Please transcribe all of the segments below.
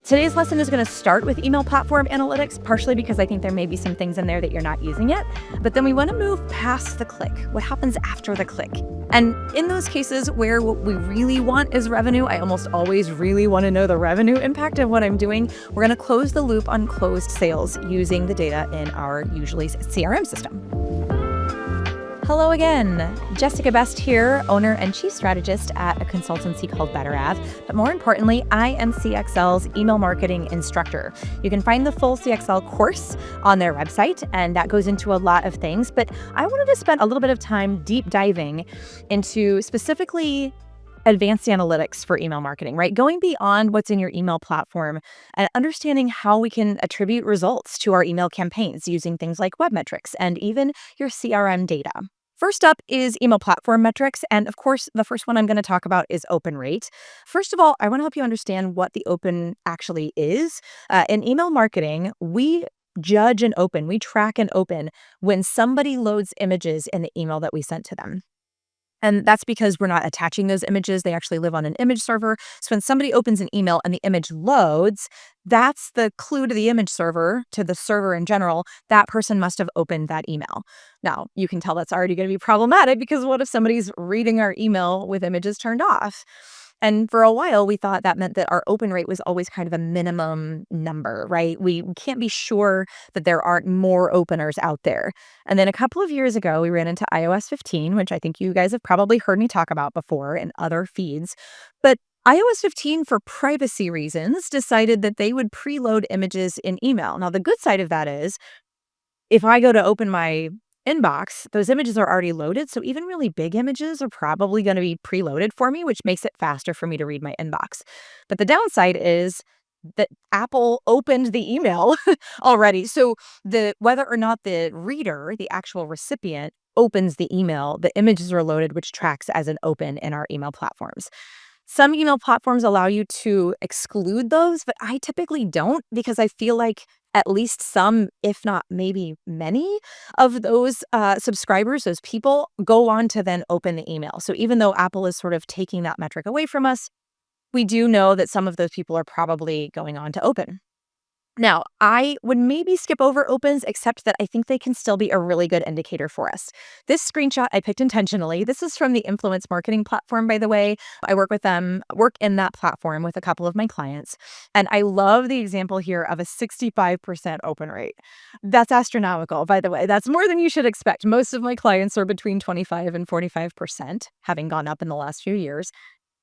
Today's lesson is going to start with email platform analytics, partially because I think there may be some things in there that you're not using yet. But then we want to move past the click. What happens after the click? And in those cases where what we really want is revenue, I almost always really want to know the revenue impact of what I'm doing. We're going to close the loop on closed sales using the data in our usually CRM system. Hello again. Jessica Best here, owner and chief strategist at a consultancy called BetterAv. But more importantly, I am CXL's email marketing instructor. You can find the full CXL course on their website, and that goes into a lot of things. But I wanted to spend a little bit of time deep diving into specifically advanced analytics for email marketing, right? Going beyond what's in your email platform and understanding how we can attribute results to our email campaigns using things like web metrics and even your CRM data. First up is email platform metrics. And of course, the first one I'm going to talk about is open rate. First of all, I want to help you understand what the open actually is. In email marketing, we judge an open, we track an open when somebody loads images in the email that we sent to them. And that's because we're not attaching those images. They actually live on an image server. So when somebody opens an email and the image loads, that's the clue to the image server, to the server in general. That person must have opened that email. Now, you can tell that's already going to be problematic because what if somebody's reading our email with images turned off? And for a while, we thought that meant that our open rate was always kind of a minimum number, right? We can't be sure that there aren't more openers out there. And then a couple of years ago, we ran into iOS 15, which I think you guys have probably heard me talk about before in other feeds. But iOS 15, for privacy reasons, decided that they would preload images in email. Now, the good side of that is if I go to open my inbox, those images are already loaded. So even really big images are probably going to be preloaded for me, which makes it faster for me to read my inbox. But the downside is that Apple opened the email already. So whether or not the reader, the actual recipient, opens the email, the images are loaded, which tracks as an open in our email platforms. Some email platforms allow you to exclude those, but I typically don't because I feel like at least some, if not maybe many of those subscribers, those people go on to then open the email. So even though Apple is sort of taking that metric away from us, we do know that some of those people are probably going on to open. Now, I would maybe skip over opens, except that I think they can still be a really good indicator for us. This screenshot I picked intentionally. This is from the influence marketing platform, by the way. I work in that platform with a couple of my clients. And I love the example here of a 65% open rate. That's astronomical, by the way. That's more than you should expect. Most of my clients are between 25 and 45%, having gone up in the last few years.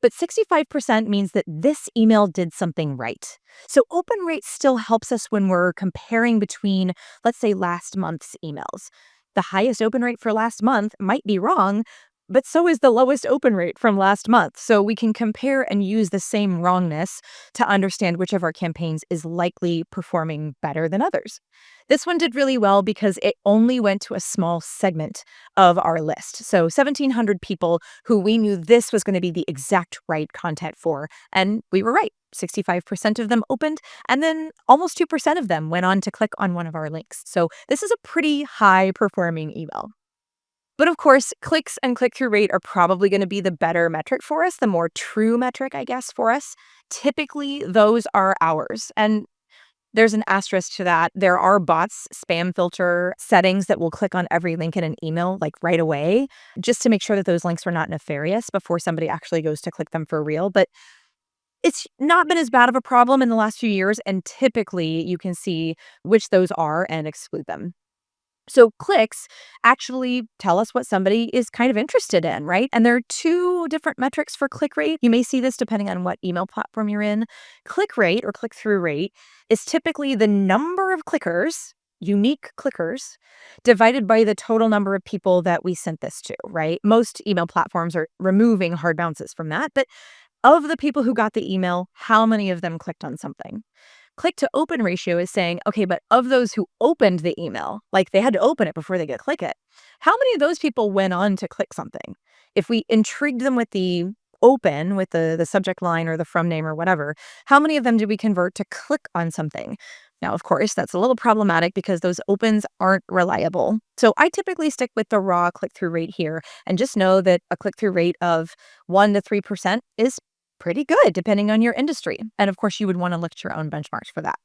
But 65% means that this email did something right. So open rate still helps us when we're comparing between, let's say, last month's emails. The highest open rate for last month might be wrong, but so is the lowest open rate from last month. So we can compare and use the same wrongness to understand which of our campaigns is likely performing better than others. This one did really well because it only went to a small segment of our list. So 1,700 people who we knew this was going to be the exact right content for. And we were right. 65% of them opened, and then almost 2% of them went on to click on one of our links. So this is a pretty high performing email. But of course, clicks and click-through rate are probably going to be the better metric for us, the more true metric, I guess, for us. Typically, those are ours. And there's an asterisk to that. There are bots, spam filter settings that will click on every link in an email like right away, just to make sure that those links are not nefarious before somebody actually goes to click them for real. But it's not been as bad of a problem in the last few years. And typically, you can see which those are and exclude them. So clicks actually tell us what somebody is kind of interested in, right? And there are two different metrics for click rate. You may see this depending on what email platform you're in. Click rate or click-through rate is typically the number of clickers, unique clickers, divided by the total number of people that we sent this to, right? Most email platforms are removing hard bounces from that, but of the people who got the email, how many of them clicked on something? Click to open ratio is saying, okay, but of those who opened the email, like they had to open it before they could click it, how many of those people went on to click something? If we intrigued them with the open, with the subject line or the from name or whatever, how many of them did we convert to click on something? Now, of course, that's a little problematic because those opens aren't reliable. So I typically stick with the raw click-through rate here and just know that a click-through rate of 1 to 3% is pretty good depending on your industry. And of course, you would want to look at your own benchmarks for that.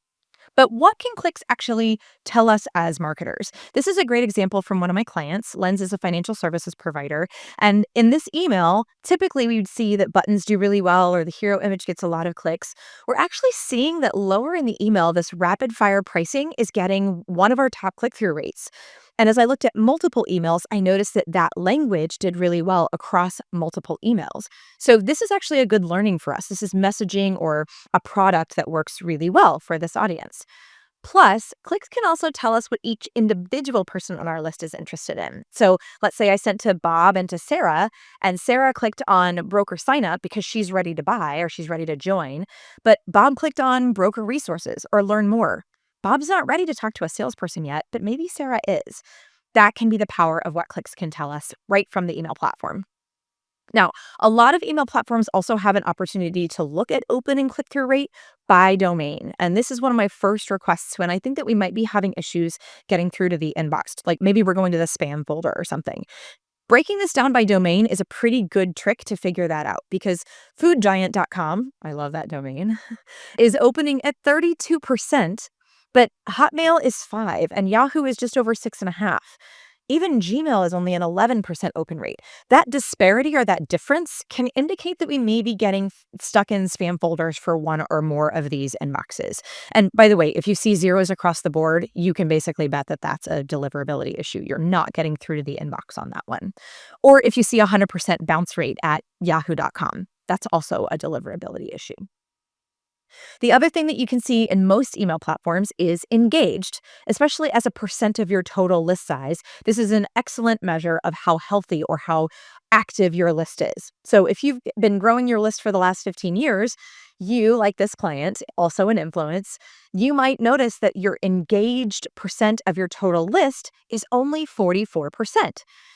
But what can clicks actually tell us as marketers? This is a great example from one of my clients. Lens is a financial services provider. And in this email, typically we would see that buttons do really well or the hero image gets a lot of clicks. We're actually seeing that lower in the email, this rapid fire pricing is getting one of our top click through rates. And as I looked at multiple emails, I noticed that that language did really well across multiple emails. So this is actually a good learning for us. This is messaging or a product that works really well for this audience. Plus, clicks can also tell us what each individual person on our list is interested in. So let's say I sent to Bob and to Sarah, and Sarah clicked on broker sign up because she's ready to buy or she's ready to join. But Bob clicked on broker resources or learn more. Bob's not ready to talk to a salesperson yet, but maybe Sarah is. That can be the power of what clicks can tell us right from the email platform. Now, a lot of email platforms also have an opportunity to look at open and click through rate by domain. And this is one of my first requests when I think that we might be having issues getting through to the inbox. Like maybe we're going to the spam folder or something. Breaking this down by domain is a pretty good trick to figure that out because foodgiant.com, I love that domain, is opening at 32%, but Hotmail is 5 and Yahoo is just over 6.5. Even Gmail is only an 11% open rate. That disparity or that difference can indicate that we may be getting stuck in spam folders for one or more of these inboxes. And by the way, if you see zeros across the board, you can basically bet that that's a deliverability issue. You're not getting through to the inbox on that one. Or if you see 100% bounce rate at yahoo.com, that's also a deliverability issue. The other thing that you can see in most email platforms is engaged, especially as a percent of your total list size. This is an excellent measure of how healthy or how active your list is. So if you've been growing your list for the last 15 years, you, like this client, also an influence, you might notice that your engaged percent of your total list is only 44%.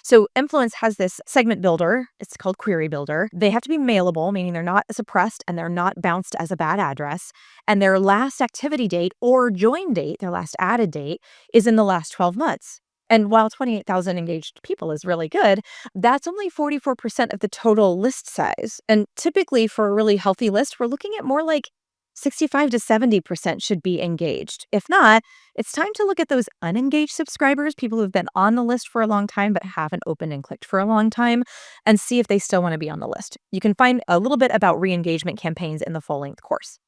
So influence has this segment builder. It's called Query Builder. They have to be mailable, meaning they're not suppressed and they're not bounced as a bad address. And their last activity date or join date, their last added date, is in the last 12 months. And while 28,000 engaged people is really good, that's only 44% of the total list size. And typically for a really healthy list, we're looking at more like 65 to 70% should be engaged. If not, it's time to look at those unengaged subscribers, people who've been on the list for a long time but haven't opened and clicked for a long time, and see if they still want to be on the list. You can find a little bit about re-engagement campaigns in the full-length course.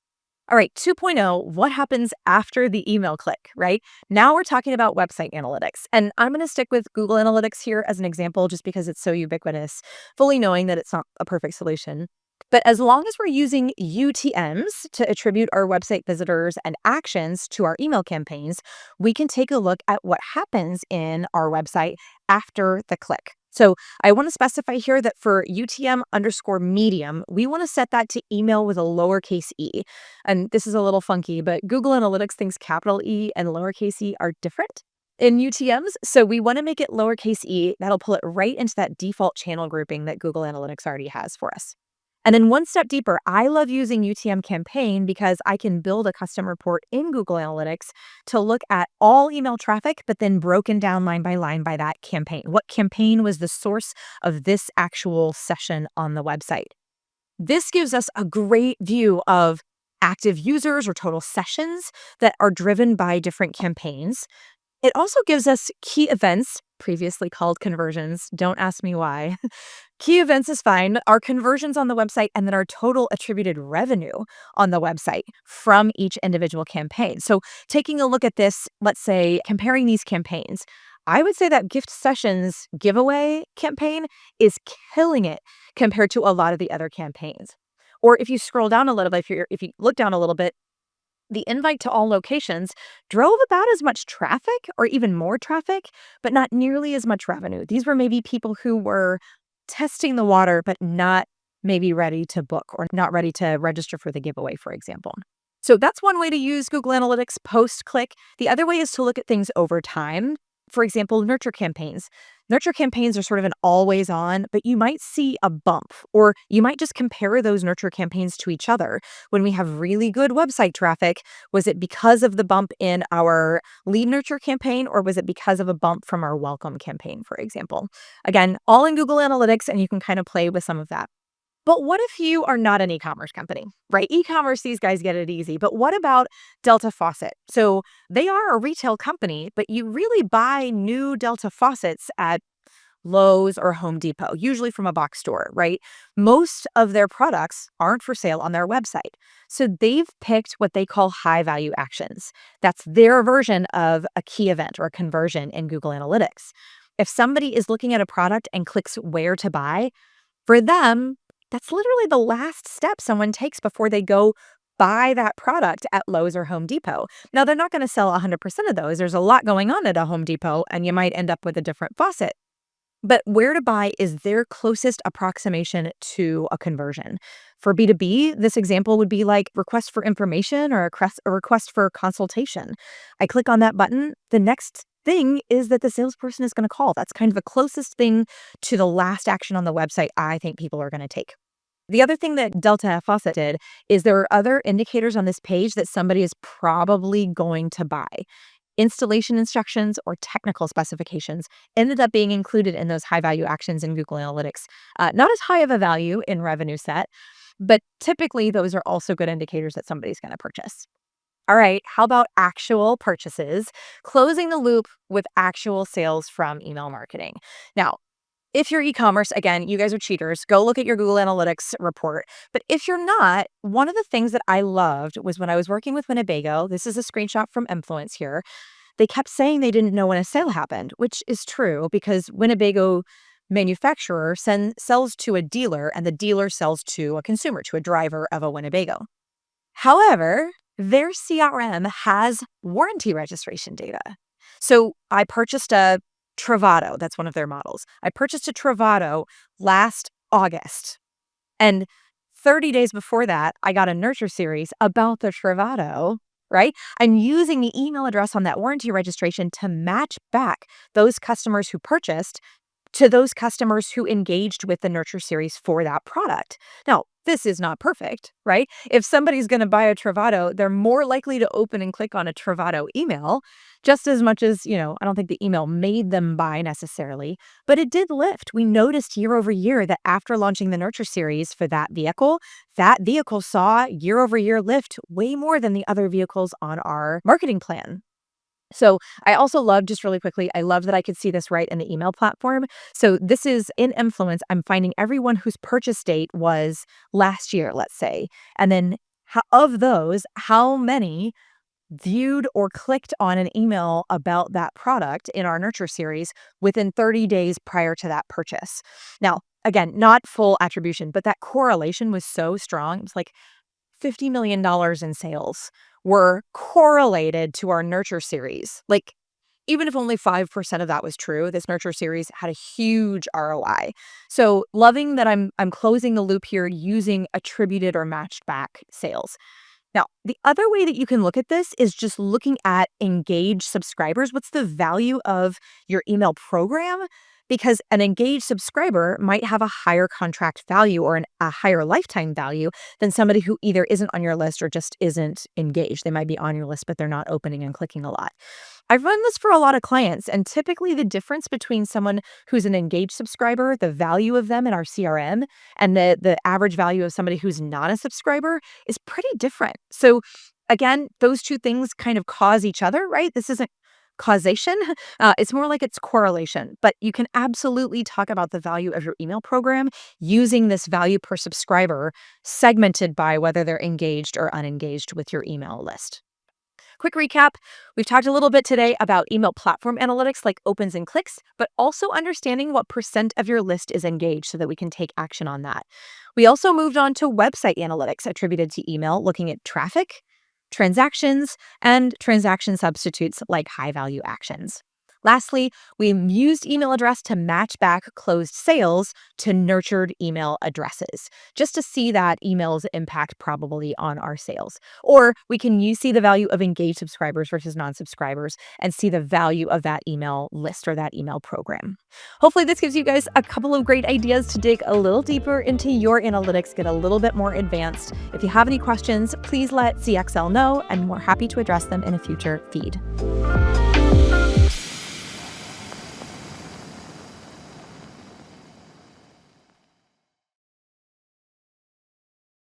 All right, 2.0, what happens after the email click, right? Now we're talking about website analytics. And I'm going to stick with Google Analytics here as an example, just because it's so ubiquitous, fully knowing that it's not a perfect solution. But as long as we're using UTMs to attribute our website visitors and actions to our email campaigns, we can take a look at what happens in our website after the click. So I want to specify here that for UTM_medium, we want to set that to email with a lowercase e. And this is a little funky, but Google Analytics thinks capital E and lowercase e are different in UTMs. So we want to make it lowercase e. That'll pull it right into that default channel grouping that Google Analytics already has for us. And then one step deeper, I love using UTM campaign because I can build a custom report in Google Analytics to look at all email traffic, but then broken down line by that campaign. What campaign was the source of this actual session on the website? This gives us a great view of active users or total sessions that are driven by different campaigns. It also gives us key events, previously called conversions. Don't ask me why. Key events is fine. Our conversions on the website and then our total attributed revenue on the website from each individual campaign. So taking a look at this, let's say comparing these campaigns, I would say that gift sessions giveaway campaign is killing it compared to a lot of the other campaigns. Or if you scroll down a little bit, if you look down a little bit, the invite to all locations drove about as much traffic or even more traffic, but not nearly as much revenue. These were maybe people who were testing the water, but not maybe ready to book or not ready to register for the giveaway, for example. So that's one way to use Google Analytics post-click. The other way is to look at things over time. For example, nurture campaigns. Nurture campaigns are sort of an always on, but you might see a bump, or you might just compare those nurture campaigns to each other. When we have really good website traffic, was it because of the bump in our lead nurture campaign, or was it because of a bump from our welcome campaign, for example? Again, all in Google Analytics, and you can kind of play with some of that. But what if you are not an e-commerce company, right? E-commerce, these guys get it easy. But what about Delta Faucet? So they are a retail company, but you really buy new Delta faucets at Lowe's or Home Depot, usually from a box store, right? Most of their products aren't for sale on their website. So they've picked what they call high value actions. That's their version of a key event or a conversion in Google Analytics. If somebody is looking at a product and clicks where to buy, for them, that's literally the last step someone takes before they go buy that product at Lowe's or Home Depot. Now, they're not going to sell 100% of those. There's a lot going on at a Home Depot, and you might end up with a different faucet. But where to buy is their closest approximation to a conversion. For B2B, this example would be like request for information or a request for consultation. I click on that button. The next thing is that the salesperson is going to call. That's kind of the closest thing to the last action on the website I think people are going to take. The other thing that Delta Faucet did is there are other indicators on this page that somebody is probably going to buy. Installation instructions or technical specifications ended up being included in those high value actions in Google Analytics. Not as high of a value in revenue set, but typically those are also good indicators that somebody's going to purchase. All right, how about actual purchases? Closing the loop with actual sales from email marketing. Now, if you're e-commerce, again, you guys are cheaters. Go look at your Google Analytics report. But if you're not, one of the things that I loved was when I was working with Winnebago, this is a screenshot from Influence here, they kept saying they didn't know when a sale happened, which is true because Winnebago manufacturer sells to a dealer and the dealer sells to a consumer, to a driver of a Winnebago. However, their CRM has warranty registration data. So I purchased a Travato. That's one of their models. I purchased a Travato last August. And 30 days before that, I got a nurture series about the Travato, right? I'm using the email address on that warranty registration to match back those customers who purchased to those customers who engaged with the nurture series for that product. Now, this is not perfect, right? If somebody's going to buy a Travato, they're more likely to open and click on a Travato email just as much as, I don't think the email made them buy necessarily, but it did lift. We noticed year over year that after launching the nurture series for that vehicle saw year over year lift way more than the other vehicles on our marketing plan. So I also love, just really quickly, I love that I could see this right in the email platform. So this is in Influence. I'm finding everyone whose purchase date was last year, let's say. And then of those, how many viewed or clicked on an email about that product in our nurture series within 30 days prior to that purchase. Now, again, not full attribution, but that correlation was so strong. It was like $50 million in sales were correlated to our nurture series. Like, even if only 5% of that was true, this nurture series had a huge ROI. So loving that I'm closing the loop here using attributed or matched back sales. Now, the other way that you can look at this is just looking at engaged subscribers. What's the value of your email program? Because an engaged subscriber might have a higher contract value or a higher lifetime value than somebody who either isn't on your list or just isn't engaged. They might be on your list, but they're not opening and clicking a lot. I've run this for a lot of clients, and typically the difference between someone who's an engaged subscriber, the value of them in our CRM, and the average value of somebody who's not a subscriber is pretty different. So again, those two things kind of cause each other, right? This isn't causation. It's more like it's correlation, but you can absolutely talk about the value of your email program using this value per subscriber segmented by whether they're engaged or unengaged with your email list. Quick recap, we've talked a little bit today about email platform analytics like opens and clicks, but also understanding what % of your list is engaged so that we can take action on that. We also moved on to website analytics attributed to email, looking at traffic, transactions, and transaction substitutes like high-value actions. Lastly, we used email address to match back closed sales to nurtured email addresses, just to see that email's impact probably on our sales. Or we can see the value of engaged subscribers versus non-subscribers and see the value of that email list or that email program. Hopefully this gives you guys a couple of great ideas to dig a little deeper into your analytics, get a little bit more advanced. If you have any questions, please let CXL know, and we're happy to address them in a future feed.